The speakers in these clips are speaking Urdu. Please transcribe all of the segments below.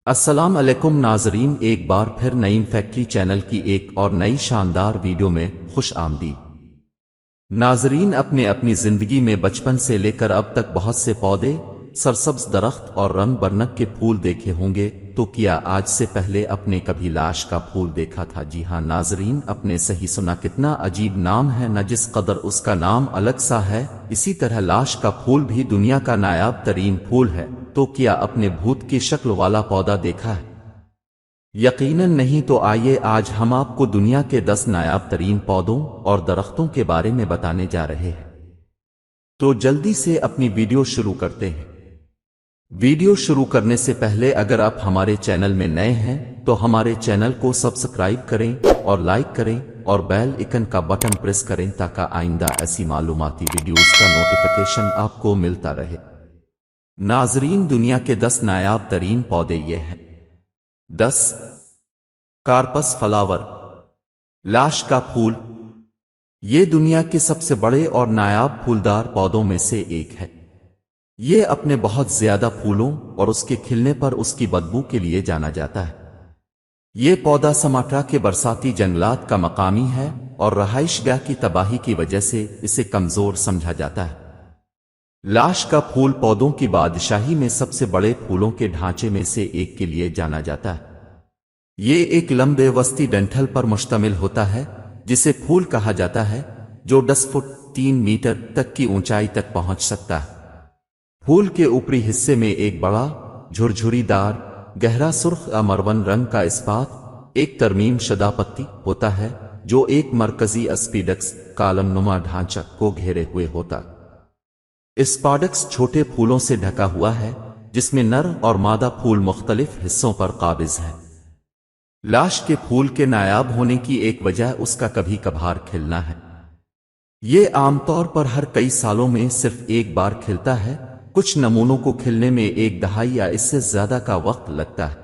السلام علیکم ناظرین، ایک بار پھر نعیم فیکٹری چینل کی ایک اور نئی شاندار ویڈیو میں خوش آمدید۔ ناظرین، اپنی زندگی میں بچپن سے لے کر اب تک بہت سے پودے، سرسبز درخت اور رنگ برنگ کے پھول دیکھے ہوں گے، تو کیا آج سے پہلے اپنے کبھی لاش کا پھول دیکھا تھا؟ جی ہاں ناظرین، اپنے صحیح سنا، کتنا عجیب نام ہے، نہ جس قدر اس کا نام الگ سا ہے، اسی طرح لاش کا پھول بھی دنیا کا نایاب ترین پھول ہے۔ تو کیا اپنے بھوت کی شکل والا پودا دیکھا ہے؟ یقیناً نہیں۔ تو آئیے آج ہم آپ کو دنیا کے 10 نایاب ترین پودوں اور درختوں کے بارے میں بتانے جا رہے ہیں۔ تو جلدی سے اپنی ویڈیو شروع کرتے ہیں۔ ویڈیو شروع کرنے سے پہلے اگر آپ ہمارے چینل میں نئے ہیں تو ہمارے چینل کو سبسکرائب کریں اور لائک کریں اور بیل آئکن کا بٹن پریس کریں تاکہ آئندہ ایسی معلوماتی ویڈیوز کا نوٹیفیکیشن آپ کو ملتا رہے۔ ناظرین، دنیا کے 10 نایاب ترین پودے یہ ہیں۔ 10۔ کارپس فلاور، لاش کا پھول۔ یہ دنیا کے سب سے بڑے اور نایاب پھولدار پودوں میں سے ایک ہے۔ یہ اپنے بہت زیادہ پھولوں اور اس کے کھلنے پر اس کی بدبو کے لیے جانا جاتا ہے۔ یہ پودا سماٹرا کے برساتی جنگلات کا مقامی ہے اور رہائش گاہ کی تباہی کی وجہ سے اسے کمزور سمجھا جاتا ہے۔ لاش کا پھول پودوں کی بادشاہی میں سب سے بڑے پھولوں کے ڈھانچے میں سے ایک کے لیے جانا جاتا ہے۔ یہ ایک لمبے وسطی ڈنٹھل پر مشتمل ہوتا ہے جسے پھول کہا جاتا ہے، جو 10 فٹ 3 میٹر تک کی اونچائی تک پہنچ سکتا ہے۔ پھول کے اوپری حصے میں ایک بڑا، جھرجھری دار، گہرا سرخ امرون رنگ کا اسپات، ایک ترمیم شدہ پتی ہوتا ہے جو ایک مرکزی اسپیڈکس کالم نما ڈھانچہ کو گھیرے ہوئے ہوتا ہے۔ اسپاڈکس چھوٹے پھولوں سے ڈھکا ہوا ہے جس میں نر اور مادہ پھول مختلف حصوں پر قابض ہیں۔ لاش کے پھول کے نایاب ہونے کی ایک وجہ اس کا کبھی کبھار کھلنا ہے۔ یہ عام طور پر ہر کئی سالوں میں صرف ایک بار کھلتا ہے، کچھ نمونوں کو کھلنے میں 1 دہائی یا اس سے زیادہ کا وقت لگتا ہے۔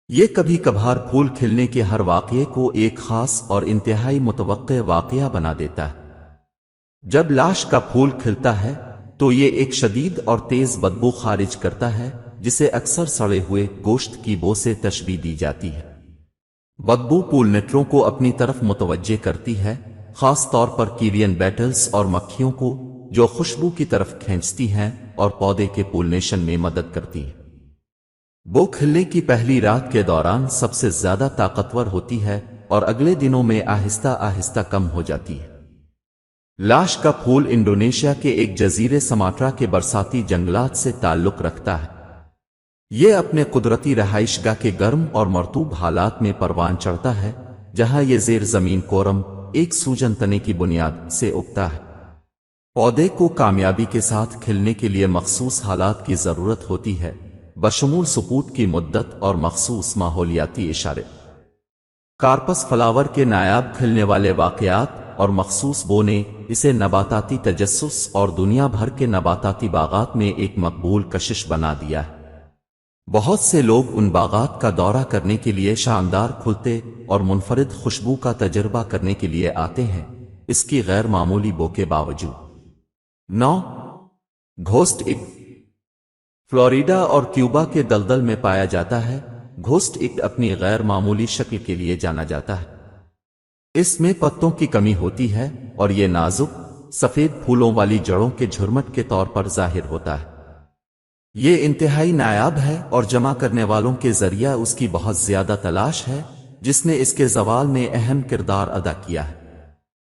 یہ کبھی کبھار پھول کھلنے کے ہر واقعے کو ایک خاص اور انتہائی متوقع واقعہ بنا دیتا ہے۔ جب لاش کا پھول کھلتا ہے تو یہ ایک شدید اور تیز بدبو خارج کرتا ہے جسے اکثر سڑے ہوئے گوشت کی بو سے تشبیہ دی جاتی ہے۔ بدبو پولنیٹروں کو اپنی طرف متوجہ کرتی ہے، خاص طور پر کیرین بیٹلز اور مکھیوں کو، جو خوشبو کی طرف کھینچتی ہیں اور پودے کے پولنیشن میں مدد کرتی ہیں۔ بو کھلنے کی پہلی رات کے دوران سب سے زیادہ طاقتور ہوتی ہے اور اگلے دنوں میں آہستہ آہستہ کم ہو جاتی ہے۔ لاش کا پھول انڈونیشیا کے ایک جزیرے سماٹرا کے برساتی جنگلات سے تعلق رکھتا ہے۔ یہ اپنے قدرتی رہائش گاہ کے گرم اور مرطوب حالات میں پروان چڑھتا ہے، جہاں یہ زیر زمین کورم، ایک سوجن تنے کی بنیاد سے اگتا ہے۔ پودے کو کامیابی کے ساتھ کھلنے کے لیے مخصوص حالات کی ضرورت ہوتی ہے، بشمول سقوط کی مدت اور مخصوص ماحولیاتی اشارے۔ کارپس فلاور کے نایاب کھلنے والے واقعات اور مخصوص بو نے اسے نباتاتی تجسس اور دنیا بھر کے نباتاتی باغات میں ایک مقبول کشش بنا دیا ہے۔ بہت سے لوگ ان باغات کا دورہ کرنے کے لیے شاندار کھلتے اور منفرد خوشبو کا تجربہ کرنے کے لیے آتے ہیں، اس کی غیر معمولی بو کے باوجود۔ 9۔ گھوسٹ ایگ، فلوریڈا اور کیوبا کے دلدل میں پایا جاتا ہے۔ گھوسٹ ایگ اپنی غیر معمولی شکل کے لیے جانا جاتا ہے۔ اس میں پتوں کی کمی ہوتی ہے اور یہ نازک، سفید پھولوں والی جڑوں کے جھرمٹ کے طور پر ظاہر ہوتا ہے۔ یہ انتہائی نایاب ہے اور جمع کرنے والوں کے ذریعہ اس کی بہت زیادہ تلاش ہے، جس نے اس کے زوال میں اہم کردار ادا کیا ہے۔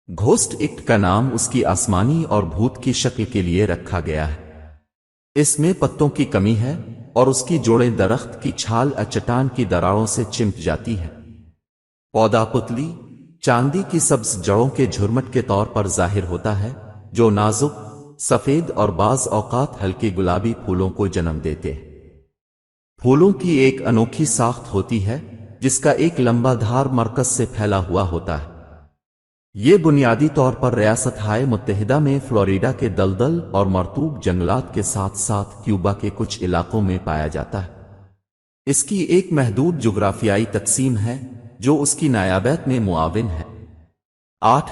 گھوسٹ ایگ کا نام اس کی آسمانی اور بھوت کی شکل کے لیے رکھا گیا ہے۔ اس میں پتوں کی کمی ہے اور اس کی جوڑیں درخت کی چھال یا چٹان کی دراڑوں سے چمٹ جاتی ہیں۔ پودا پتلی، چاندی کی سبز جڑوں کے جھرمٹ کے طور پر ظاہر ہوتا ہے، جو نازک، سفید اور بعض اوقات ہلکے گلابی پھولوں کو جنم دیتے ہیں۔ پھولوں کی ایک انوکھی ساخت ہوتی ہے جس کا ایک لمبا دھار مرکز سے پھیلا ہوا ہوتا ہے۔ یہ بنیادی طور پر ریاستہائے متحدہ میں فلوریڈا کے دلدل اور مرطوب جنگلات کے ساتھ ساتھ کیوبا کے کچھ علاقوں میں پایا جاتا ہے۔ اس کی ایک محدود جغرافیائی تقسیم ہے جو اس کی نایابیت میں معاون ہے۔ 8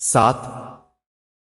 7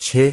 6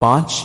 5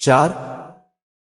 4.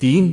3.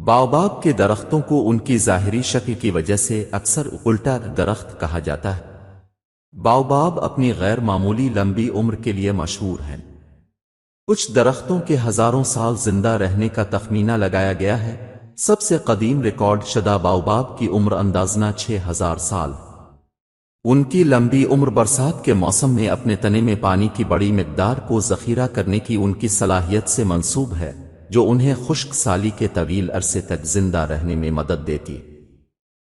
باوباب کے درختوں کو ان کی ظاہری شکل کی وجہ سے اکثر الٹا درخت کہا جاتا ہے۔ باوباب اپنی غیر معمولی لمبی عمر کے لیے مشہور ہیں۔ کچھ درختوں کے ہزاروں سال زندہ رہنے کا تخمینہ لگایا گیا ہے۔ سب سے قدیم ریکارڈ شدہ باوباب کی عمر اندازنہ 6000 سال۔ ان کی لمبی عمر برسات کے موسم میں اپنے تنے میں پانی کی بڑی مقدار کو ذخیرہ کرنے کی ان کی صلاحیت سے منسوب ہے، جو انہیں خشک سالی کے طویل عرصے تک زندہ رہنے میں مدد دیتی۔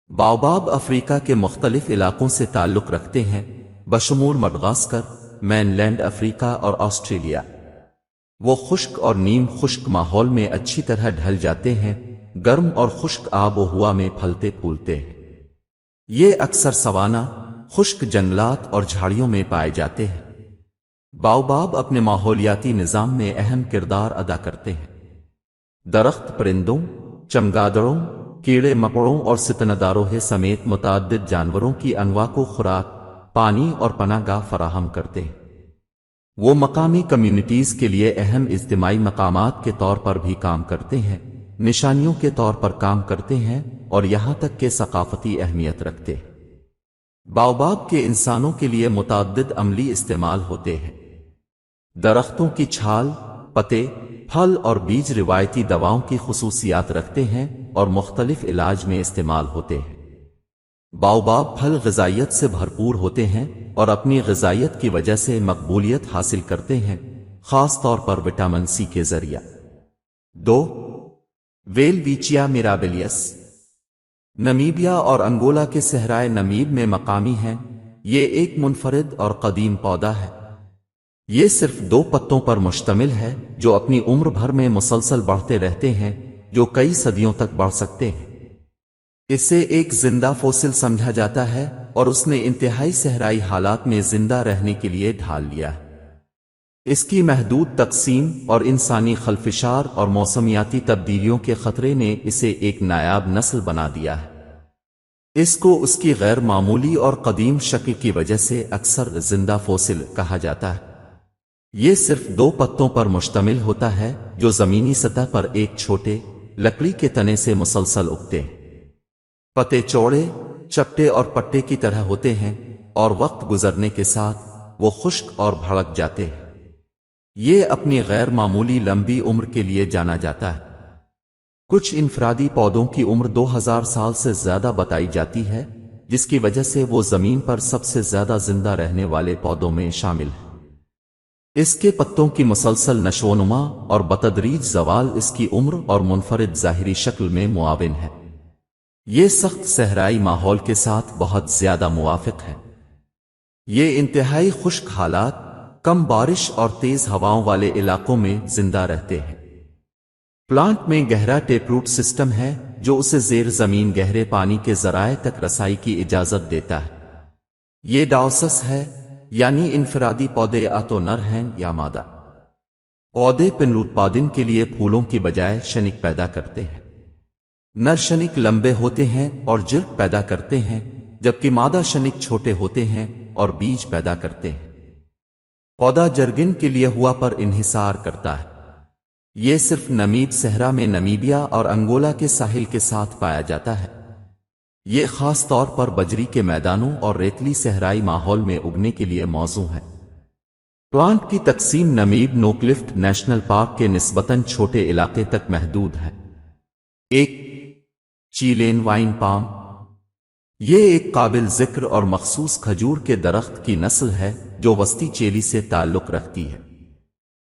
باوباب افریقہ کے مختلف علاقوں سے تعلق رکھتے ہیں، بشمول مڈغاسکر، مین لینڈ افریقہ اور آسٹریلیا۔ وہ خشک اور نیم خشک ماحول میں اچھی طرح ڈھل جاتے ہیں، گرم اور خشک آب و ہوا میں پھلتے پھولتے ہیں۔ یہ اکثر سوانا، خشک جنگلات اور جھاڑیوں میں پائے جاتے ہیں۔ باوباب اپنے ماحولیاتی نظام میں اہم کردار ادا کرتے ہیں۔ درخت پرندوں، چمگادڑوں، کیڑے مکوڑوں اور ستنداروں سمیت متعدد جانوروں کی انواع کو خوراک، پانی اور پناہ گاہ فراہم کرتے ہیں۔ وہ مقامی کمیونٹیز کے لیے اہم اجتماعی مقامات کے طور پر بھی کام کرتے ہیں، نشانیوں کے طور پر کام کرتے ہیں اور یہاں تک کہ ثقافتی اہمیت رکھتے ہیں۔ باوباب کے انسانوں کے لیے متعدد عملی استعمال ہوتے ہیں۔ درختوں کی چھال، پتے، پھل اور بیج روایتی دواؤں کی خصوصیات رکھتے ہیں اور مختلف علاج میں استعمال ہوتے ہیں۔ باوباب پھل غذائیت سے بھرپور ہوتے ہیں اور اپنی غذائیت کی وجہ سے مقبولیت حاصل کرتے ہیں، خاص طور پر وٹامن سی کے ذریعہ۔ 2. ویلویچیا میرابیلیس نمیبیا اور انگولا کے صحرائے نمیب میں مقامی ہیں۔ یہ ایک منفرد اور قدیم پودا ہے۔ یہ صرف 2 پتوں پر مشتمل ہے جو اپنی عمر بھر میں مسلسل بڑھتے رہتے ہیں، جو کئی صدیوں تک بڑھ سکتے ہیں۔ اسے ایک زندہ فوسل سمجھا جاتا ہے اور اس نے انتہائی صحرائی حالات میں زندہ رہنے کے لیے ڈھال لیا ہے۔ اس کی محدود تقسیم اور انسانی خلفشار اور موسمیاتی تبدیلیوں کے خطرے نے اسے ایک نایاب نسل بنا دیا ہے۔ اس کو اس کی غیر معمولی اور قدیم شکل کی وجہ سے اکثر زندہ فوسل کہا جاتا ہے۔ یہ صرف 2 پتوں پر مشتمل ہوتا ہے جو زمینی سطح پر ایک چھوٹے، لکڑی کے تنے سے مسلسل اگتے ہیں۔ پتے چوڑے، چپٹے اور پٹے کی طرح ہوتے ہیں اور وقت گزرنے کے ساتھ وہ خشک اور بھڑک جاتے ہیں۔ یہ اپنی غیر معمولی لمبی عمر کے لیے جانا جاتا ہے۔ کچھ انفرادی پودوں کی عمر 2000 سال سے زیادہ بتائی جاتی ہے، جس کی وجہ سے وہ زمین پر سب سے زیادہ زندہ رہنے والے پودوں میں شامل ہے۔ اس کے پتوں کی مسلسل نشوونما اور بتدریج زوال اس کی عمر اور منفرد ظاہری شکل میں معاون ہے۔ یہ سخت صحرائی ماحول کے ساتھ بہت زیادہ موافق ہے۔ یہ انتہائی خشک حالات، کم بارش اور تیز ہواؤں والے علاقوں میں زندہ رہتے ہیں۔ پلانٹ میں گہرا ٹیپ روٹ سسٹم ہے جو اسے زیر زمین گہرے پانی کے ذرائع تک رسائی کی اجازت دیتا ہے۔ یہ ڈاؤسس ہے، یعنی انفرادی پودے یا تو نر ہیں یا مادہ۔ پودے پنروتپادن کے لیے پھولوں کی بجائے شنک پیدا کرتے ہیں۔ نر شنک لمبے ہوتے ہیں اور جلد پیدا کرتے ہیں، جبکہ مادہ شنک چھوٹے ہوتے ہیں اور بیج پیدا کرتے ہیں۔ پودا جرگن کے لیے ہوا پر انحصار کرتا ہے۔ یہ صرف نمیب صحرا میں نمیبیا اور انگولا کے ساحل کے ساتھ پایا جاتا ہے۔ یہ خاص طور پر بجری کے میدانوں اور ریتلی صحرائی ماحول میں اگنے کے لیے موزوں ہے۔ پلانٹ کی تقسیم نمیب نوکلفٹ نیشنل پارک کے نسبتاً چھوٹے علاقے تک محدود ہے۔ 1. چیلین وائن پام۔ یہ ایک قابل ذکر اور مخصوص کھجور کے درخت کی نسل ہے جو وسطی چیلی سے تعلق رکھتی ہے۔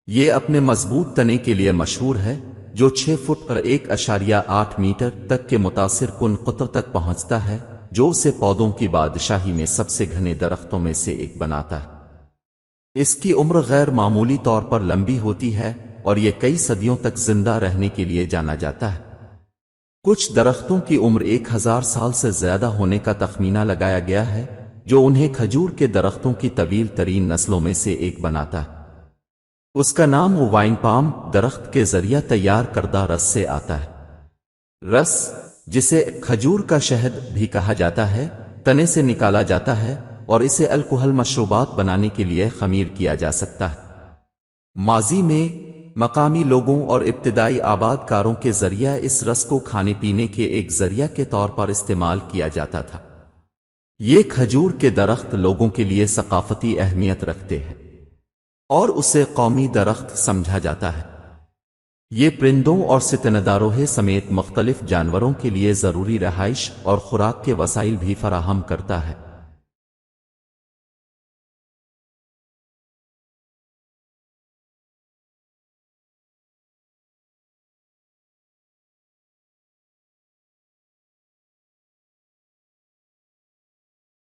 یہ اپنے مضبوط تنے کے لیے مشہور ہے جو 6 فٹ پر 1.8 میٹر تک کے متاثر کن قطر تک پہنچتا ہے، جو اسے پودوں کی بادشاہی میں سب سے گھنے درختوں میں سے ایک بناتا ہے۔ اس کی عمر غیر معمولی طور پر لمبی ہوتی ہے اور یہ کئی صدیوں تک زندہ رہنے کے لیے جانا جاتا ہے۔ کچھ درختوں کی عمر 1000 سال سے زیادہ ہونے کا تخمینہ لگایا گیا ہے، جو انہیں کھجور کے درختوں کی طویل ترین نسلوں میں سے ایک بناتا ہے۔ اس کا نام وائن پام درخت کے ذریعہ تیار کردہ رس سے آتا ہے۔ رس، جسے کھجور کا شہد بھی کہا جاتا ہے، تنے سے نکالا جاتا ہے اور اسے الکحل مشروبات بنانے کے لیے خمیر کیا جا سکتا ہے۔ ماضی میں مقامی لوگوں اور ابتدائی آباد کاروں کے ذریعہ اس رس کو کھانے پینے کے ایک ذریعہ کے طور پر استعمال کیا جاتا تھا۔ یہ کھجور کے درخت لوگوں کے لیے ثقافتی اہمیت رکھتے ہیں اور اسے قومی درخت سمجھا جاتا ہے۔ یہ پرندوں اور ستنداروہے سمیت مختلف جانوروں کے لیے ضروری رہائش اور خوراک کے وسائل بھی فراہم کرتا ہے۔